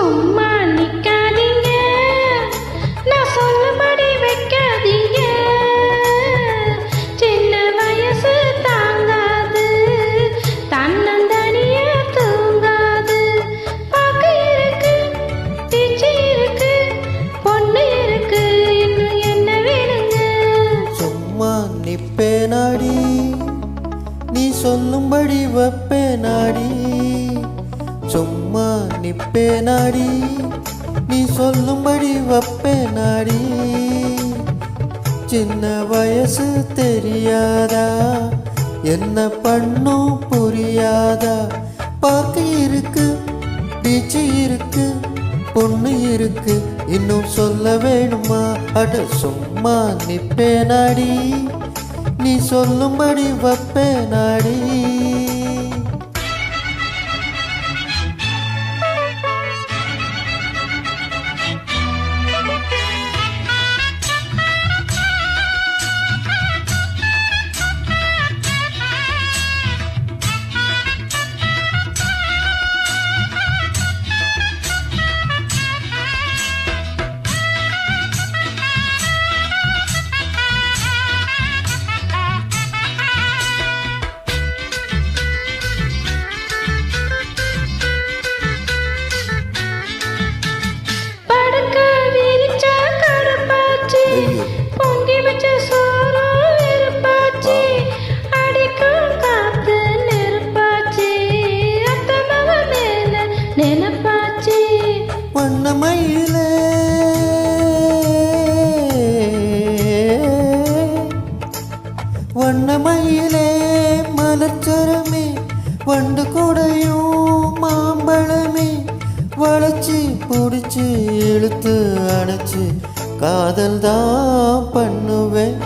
சும்மா நிக்காதீங்க, நான் சொல்லும்படி வைக்காதீங்க. சின்ன வயசு தாங்காது, தன்னந்தனியா தூங்காது. பாக்கு இருக்கு, பிச்சு இருக்கு, பொண்ணு இருக்கு, இன்னும் என்ன வேணுங்க? சும்மா நிப்பேனாடி, நீ சொல்லும்படி வைப்பேனாடி. சும்மா நிப்பேனாடி, நீ சொல்லும்படி வைப்பேனாடி. சின்ன வயசு தெரியாதா, என்ன பண்ணும் புரியாதா? பாக்கு இருக்கு, பீச்சு இருக்கு, பொண்ணு இருக்கு, இன்னும் சொல்ல வேணுமா? அட சும்மா நிப்பேனாடி, நீ சொல்லும்படி வைப்பேனாடி. பொங்கி வச்ச சோறு வெறுப்பாச்சு, அடிக்கும் காத்து நெருப்பாச்சு, அத்த மக மேல நினைப்பாச்சு. வண்ணமயிலே வண்ணமயிலே மலர்ச்சரமே, வண்டு கூடையும் மாம்பழமே, வளைச்சி பிடிச்சி இழுத்து அணைச்சி காதல் தான் பண்ணுவேன்.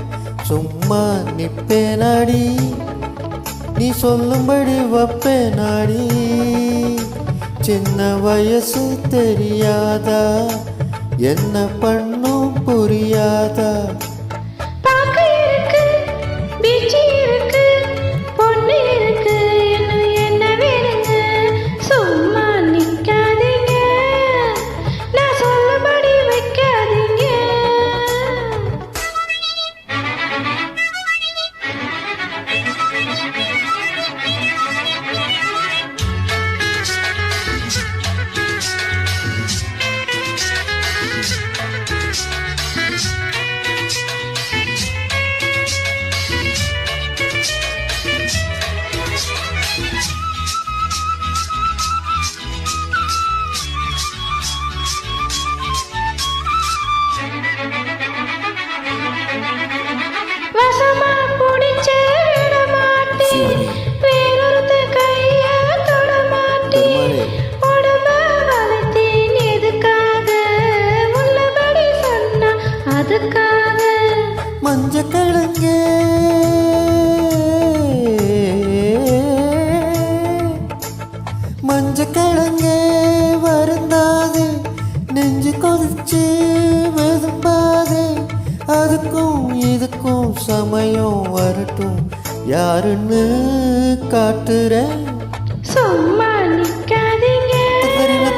சும்மா நிப்பேனாடி, நீ சொல்லும்படி வைப்பேனாடி. சின்ன வயசு தெரியாதா, என்ன பண்ணும் புரியாதா? பாக்கு இருக்கு, பீச்சு இருக்கு, பொண்ணு இருக்கு, இன்னும் என்ன வேணுங்க? சும்மா நிக்காதீங்க, நான் சொல்லும்படி வைக்காதீங்க. வசமா புடிச்ச விட மாட்டேன், வேறொருத்த கைய தொட மாட்டேன். உடம்ப வளர்த்தேன் எதுக்காக, உள்ளபடி சொன்னா அதுக்காக. மஞ்சக்கிழங்கே மஞ்சக்கிழங்கே வருந்தாது, நெஞ்சு கொதிச்சு வெதும்பாது. அதுக்கும் இதுக்கும் சமயம் வரட்டும், யாருன்னு காட்டுறேன். சும்மா நிக்காதீங்க,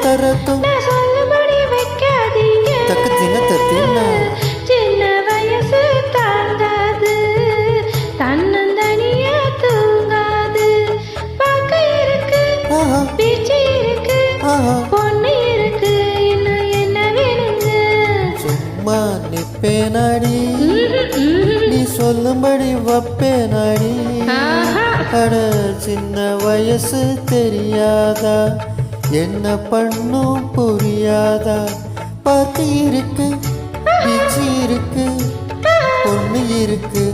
தரட்டும் நான் சொல்லும்படி வைக்காதீங்க. தக்கு தின சின்ன வயசு தாங்காது, தன்னந்தனியா தூங்காது. பாக்கு இருக்கு, பீச்சு இருக்கு, பொண்ணு இருக்கு, இன்னும் என்ன வேணுங்க? சும்மா நிப்பேனாடி, நீ சொல்லும்படி வைப்பேனாடி. அட சின்ன வயசு தெரியாதா, என்ன பண்ணும் புரியாதா? பாக்கு இருக்கு, பீச்சு இருக்கு, பொண்ணு இருக்கு,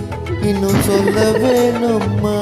இன்னும் சொல்ல வேணுமா?